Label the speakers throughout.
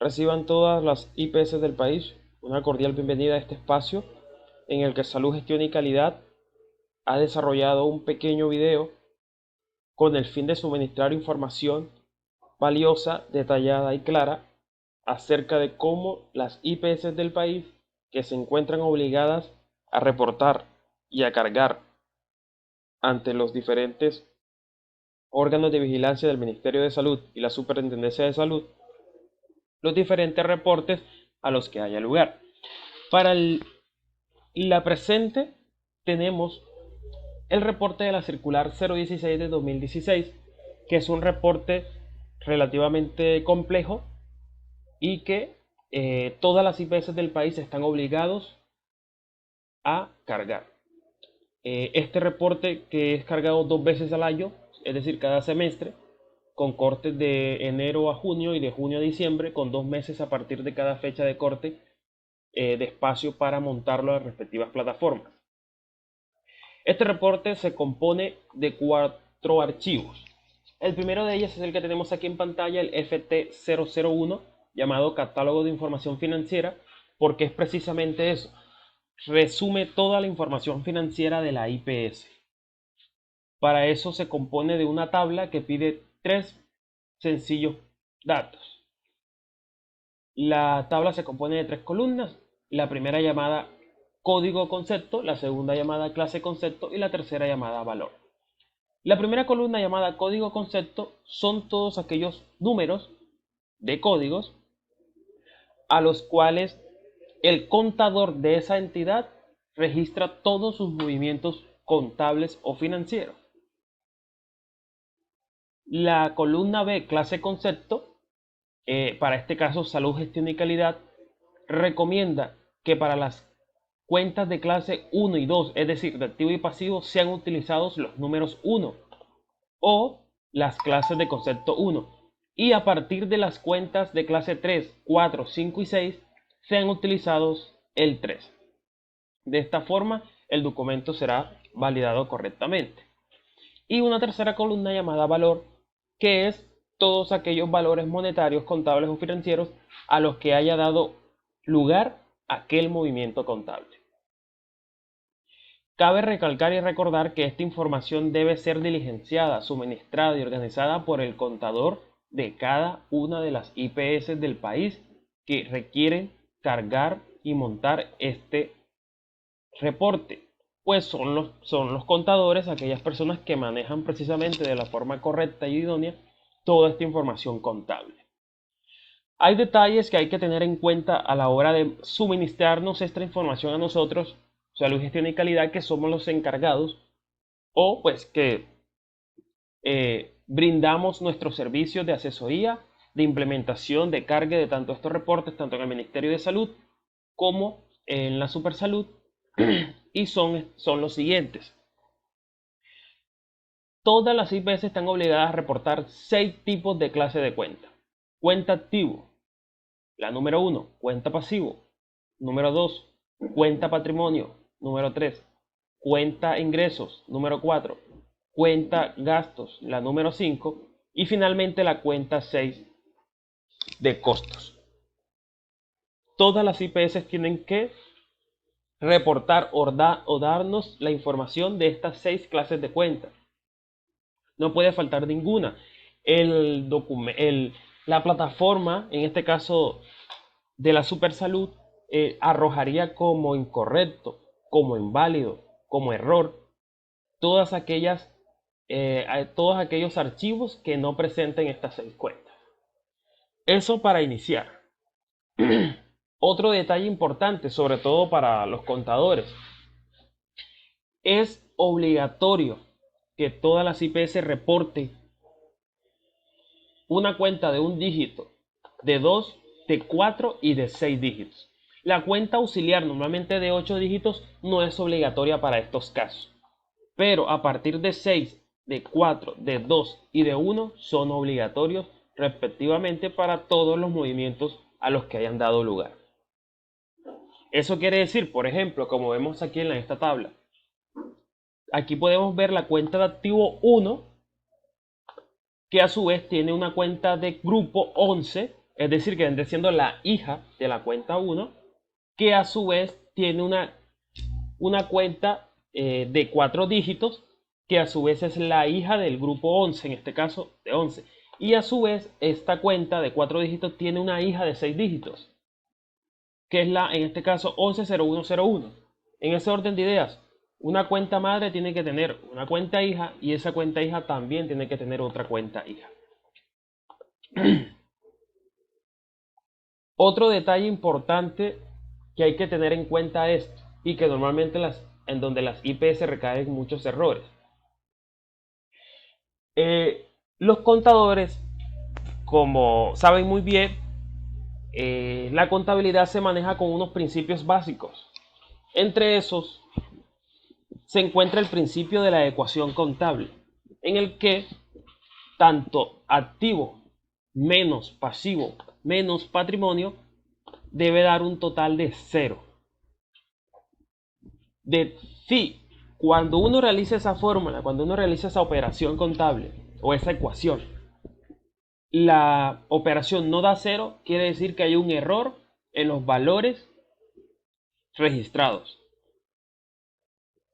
Speaker 1: Reciban todas las IPS del país una cordial bienvenida a este espacio en el que Salud, Gestión y Calidad ha desarrollado un pequeño video con el fin de suministrar información valiosa, detallada y clara acerca de cómo las IPS del país que se encuentran obligadas a reportar y a cargar ante los diferentes órganos de vigilancia del Ministerio de Salud y la Superintendencia de Salud los diferentes reportes a los que haya lugar. Para la presente tenemos el reporte de la circular 016 de 2016, que es un reporte relativamente complejo y que todas las IPS del país están obligados a cargar. Este reporte, que es cargado 2 veces al año, es decir, cada semestre, con cortes de enero a junio y de junio a diciembre, con 2 meses a partir de cada fecha de corte de espacio para montarlo a las respectivas plataformas. Este reporte se compone de 4 archivos. El primero de ellos es el que tenemos aquí en pantalla, el FT001, llamado Catálogo de Información Financiera, porque es precisamente eso. Resume toda la información financiera de la IPS. Para eso se compone de una tabla que pide 3 sencillos datos. La tabla se compone de 3 columnas. La primera llamada código concepto, la segunda llamada clase concepto y la tercera llamada valor. La primera columna llamada código concepto son todos aquellos números de códigos a los cuales el contador de esa entidad registra todos sus movimientos contables o financieros. La columna B, clase concepto, para este caso Salud, Gestión y Calidad, recomienda que para las cuentas de clase 1 y 2, es decir, de activo y pasivo, sean utilizados los números 1 o las clases de concepto 1. Y a partir de las cuentas de clase 3, 4, 5 y 6, sean utilizados el 3. De esta forma, el documento será validado correctamente. Y una tercera columna llamada valor, que es todos aquellos valores monetarios, contables o financieros a los que haya dado lugar aquel movimiento contable. Cabe recalcar y recordar que esta información debe ser diligenciada, suministrada y organizada por el contador de cada una de las IPS del país que requieren cargar y montar este reporte, pues son los contadores, aquellas personas que manejan precisamente de la forma correcta y idónea toda esta información contable. Hay detalles que hay que tener en cuenta a la hora de suministrarnos esta información a nosotros, Salud, Gestión y Calidad, que somos los encargados o pues que brindamos nuestros servicios de asesoría, de implementación, de carga de tanto estos reportes, tanto en el Ministerio de Salud como en la Supersalud, y son los siguientes. Todas las IPS están obligadas a reportar 6 tipos de clase de cuenta. Cuenta activo, la número 1, cuenta pasivo, número 2, cuenta patrimonio, número 3, cuenta ingresos, número 4, cuenta gastos, la número 5, y finalmente la cuenta 6 de costos. Todas las IPS tienen que reportar o darnos la información de estas 6 clases de cuenta. No puede faltar ninguna. La plataforma, en este caso de la Supersalud, arrojaría como incorrecto, como inválido, como error, todas aquellas, todos aquellos archivos que no presenten estas 6 cuentas. Eso para iniciar. Otro detalle importante, sobre todo para los contadores, es obligatorio que todas las IPS reporten una cuenta de un dígito, de 2, de 4 y de 6 dígitos. La cuenta auxiliar, normalmente de 8 dígitos, no es obligatoria para estos casos, pero a partir de 6, de 4, de 2 y de 1 son obligatorios respectivamente para todos los movimientos a los que hayan dado lugar. Eso quiere decir, por ejemplo, como vemos aquí en esta tabla, aquí podemos ver la cuenta de activo 1, que a su vez tiene una cuenta de grupo 11 es decir, que vendría siendo la hija de la cuenta 1, que a su vez tiene una cuenta de 4 dígitos, que a su vez es la hija del grupo 11, en este caso de 11. Y a su vez, esta cuenta de 4 dígitos tiene una hija de 6 dígitos, que es en este caso 110101. En ese orden de ideas, una cuenta madre tiene que tener una cuenta hija y esa cuenta hija también tiene que tener otra cuenta hija. Otro detalle importante que hay que tener en cuenta es, y que normalmente en donde las IPS recaen muchos errores. Los contadores, como saben muy bien, la contabilidad se maneja con unos principios básicos. Entre esos se encuentra el principio de la ecuación contable, en el que tanto activo menos pasivo menos patrimonio debe dar un total de 0. Si cuando uno realiza esa fórmula, cuando uno realiza esa operación contable o esa ecuación, la operación no da 0, quiere decir que hay un error en los valores registrados.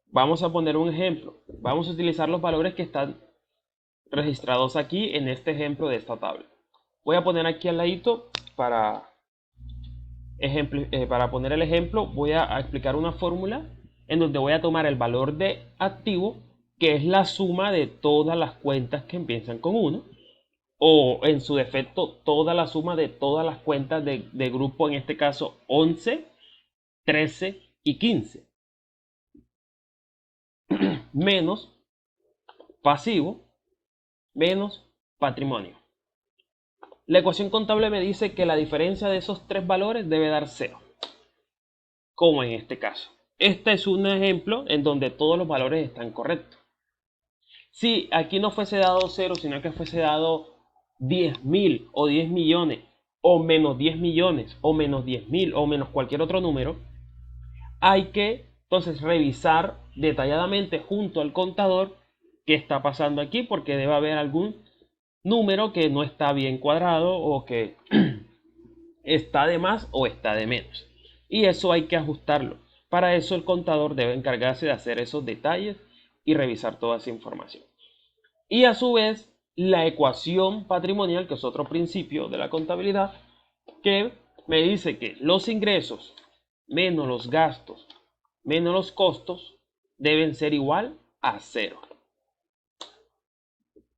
Speaker 1: Vamos a poner un ejemplo. Vamos a utilizar los valores que están registrados aquí en este ejemplo de esta tabla. Voy a poner aquí al ladito para poner el ejemplo. Voy a explicar una fórmula en donde voy a tomar el valor de activo, que es la suma de todas las cuentas que empiezan con 1, o en su defecto toda la suma de todas las cuentas de grupo, en este caso 11, 13 y 15, menos pasivo menos patrimonio. La ecuación contable me dice que la diferencia de esos tres valores debe dar 0, como en este caso. Este es un ejemplo en donde todos los valores están correctos. Si aquí no fuese dado 0, sino que fuese dado 10.000 o 10 millones o menos 10 millones o menos 10.000 o menos cualquier otro número, hay que entonces revisar detalladamente junto al contador qué está pasando aquí, porque debe haber algún número que no está bien cuadrado o que está de más o está de menos. Y eso hay que ajustarlo. Para eso el contador debe encargarse de hacer esos detalles y revisar toda esa información. Y a su vez, la ecuación patrimonial, que es otro principio de la contabilidad, que me dice que los ingresos menos los gastos menos los costos deben ser igual a 0.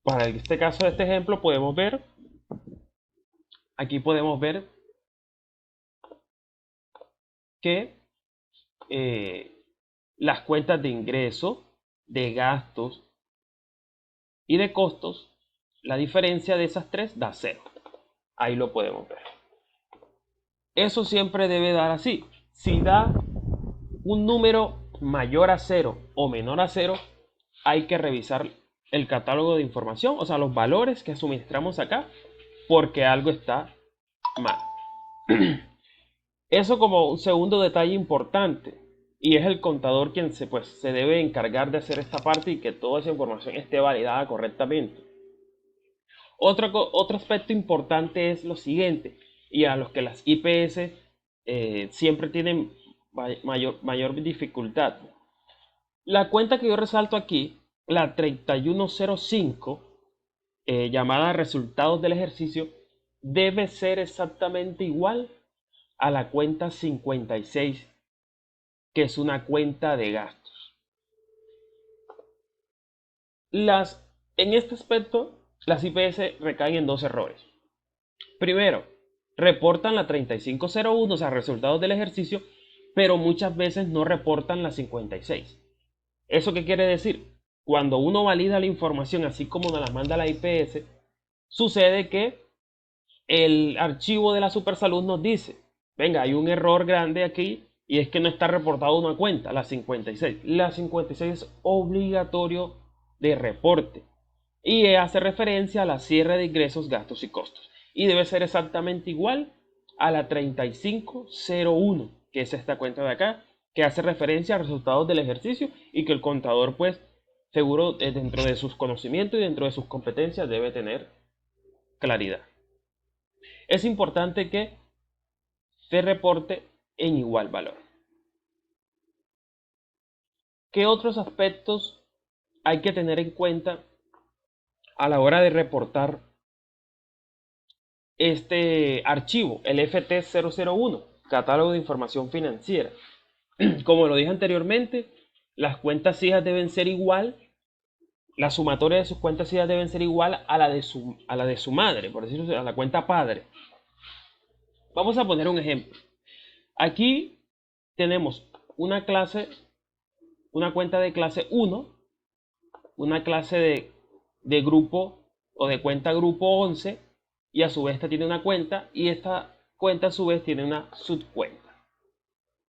Speaker 1: Para este caso de este ejemplo podemos ver, aquí podemos ver que las cuentas de ingreso, de gastos y de costos, la diferencia de esas tres da 0. Ahí lo podemos ver. Eso siempre debe dar así. Si da un número mayor a 0 o menor a 0, hay que revisar el catálogo de información, o sea, los valores que suministramos acá, porque algo está mal. Eso como un segundo detalle importante, y es el contador quien se debe encargar de hacer esta parte y que toda esa información esté validada correctamente. Otro aspecto importante es lo siguiente, y a los que las IPS siempre tienen mayor dificultad. La cuenta que yo resalto aquí, la 3105, llamada resultados del ejercicio, debe ser exactamente igual a la cuenta 56, que es una cuenta de gastos. En este aspecto, las IPS recaen en dos errores. Primero, reportan la 3501, o sea, resultados del ejercicio, pero muchas veces no reportan la 56. ¿Eso qué quiere decir? Cuando uno valida la información así como nos la manda la IPS, sucede que el archivo de la Supersalud nos dice, venga, hay un error grande aquí y es que no está reportado una cuenta, la 56. La 56 es obligatorio de reporte y hace referencia a la cierre de ingresos, gastos y costos. Y debe ser exactamente igual a la 3501, que es esta cuenta de acá, que hace referencia a resultados del ejercicio y que el contador, pues, seguro dentro de sus conocimientos y dentro de sus competencias debe tener claridad. Es importante que se reporte en igual valor. ¿Qué otros aspectos hay que tener en cuenta a la hora de reportar este archivo, el FT001, catálogo de información financiera? Como lo dije anteriormente, las cuentas hijas deben ser igual, la sumatoria de sus cuentas hijas deben ser igual a la de su madre, por decirlo así, a la cuenta padre. Vamos a poner un ejemplo. Aquí tenemos una cuenta de clase 1, una clase de grupo o de cuenta grupo 11, y a su vez esta tiene una cuenta, y esta cuenta a su vez tiene una subcuenta.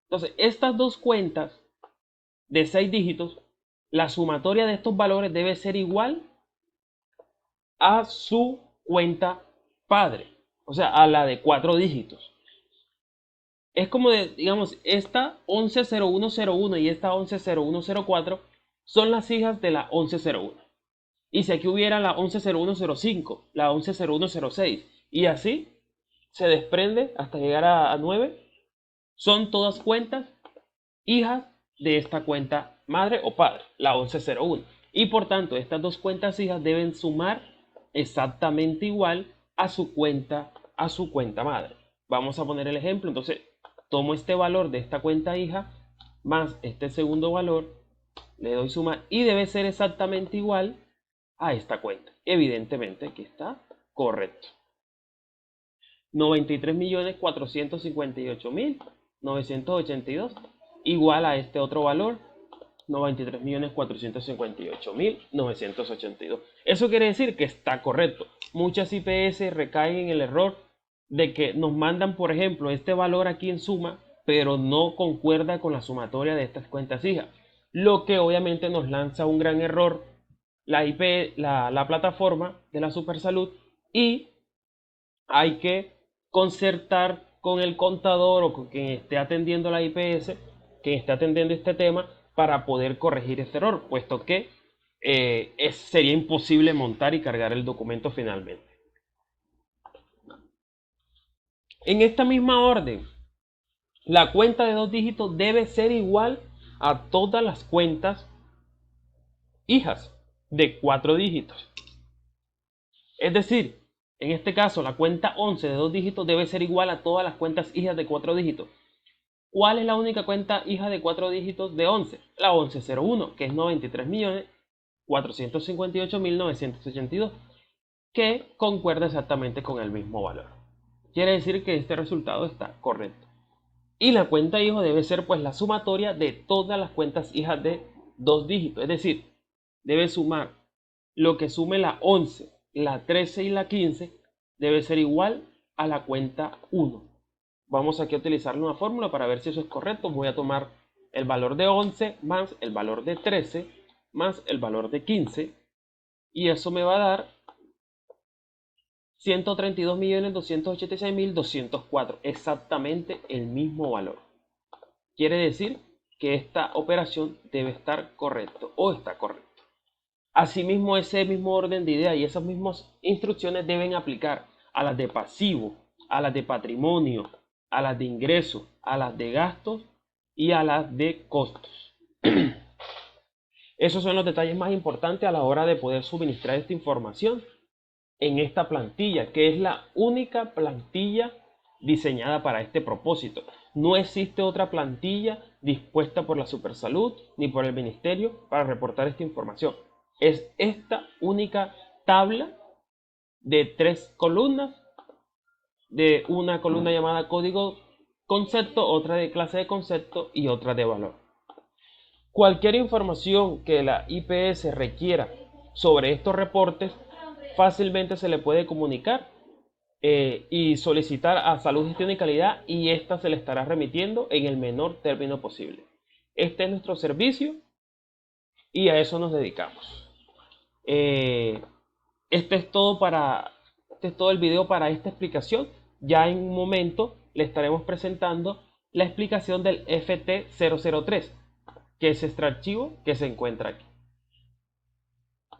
Speaker 1: Entonces, estas dos cuentas de 6 dígitos, la sumatoria de estos valores debe ser igual a su cuenta padre, o sea, a la de 4 dígitos. Es como digamos, esta 110101 y esta 110104 son las hijas de la 1101. Y si aquí hubiera la 110105, la 110106, y así se desprende hasta llegar a 9, son todas cuentas hijas de esta cuenta madre o padre, la 1101. Y por tanto, estas dos cuentas hijas deben sumar exactamente igual a su cuenta madre. Vamos a poner el ejemplo. Entonces, tomo este valor de esta cuenta hija más este segundo valor, le doy suma y debe ser exactamente igual a esta cuenta. Evidentemente que está correcto. 93.458.982 igual a este otro valor, 93.458.982. Eso quiere decir que está correcto. Muchas IPS recaen en el error de que nos mandan, por ejemplo, este valor aquí en suma, pero no concuerda con la sumatoria de estas cuentas hijas, lo que obviamente nos lanza un gran error la plataforma de la Supersalud, y hay que concertar con el contador o con quien esté atendiendo la IPS, quien esté atendiendo este tema, para poder corregir este error, puesto que sería imposible montar y cargar el documento finalmente. En esta misma orden, la cuenta de 2 dígitos debe ser igual a todas las cuentas hijas de 4 dígitos. Es decir, en este caso, la cuenta 11 de 2 dígitos debe ser igual a todas las cuentas hijas de 4 dígitos. ¿Cuál es la única cuenta hija de 4 dígitos de 11? La 1101, que es 93.458.982, que concuerda exactamente con el mismo valor. Quiere decir que este resultado está correcto. Y la cuenta hijo debe ser pues la sumatoria de todas las cuentas hijas de 2 dígitos. Es decir, debe sumar lo que sume la 11, la 13 y la 15, debe ser igual a la cuenta 1. Vamos aquí a utilizar una fórmula para ver si eso es correcto. Voy a tomar el valor de 11 más el valor de 13 más el valor de 15, y eso me va a dar 132.286.204, exactamente el mismo valor. Quiere decir que esta operación debe estar correcto o está correcto. Asimismo, ese mismo orden de idea y esas mismas instrucciones deben aplicar a las de pasivo, a las de patrimonio, a las de ingresos, a las de gastos y a las de costos. Esos son los detalles más importantes a la hora de poder suministrar esta información en esta plantilla, que es la única plantilla diseñada para este propósito. No existe otra plantilla dispuesta por la Supersalud ni por el Ministerio para reportar esta información. Es esta única tabla de 3 columnas, de una columna llamada código concepto, otra de clase de concepto y otra de valor. Cualquier información que la IPS requiera sobre estos reportes fácilmente se le puede comunicar y solicitar a Salud, Gestión y Calidad, y esta se le estará remitiendo en el menor término posible. Este es nuestro servicio y a eso nos dedicamos. Este es todo el video para esta explicación. Ya en un momento le estaremos presentando la explicación del FT003, que es este archivo que se encuentra aquí.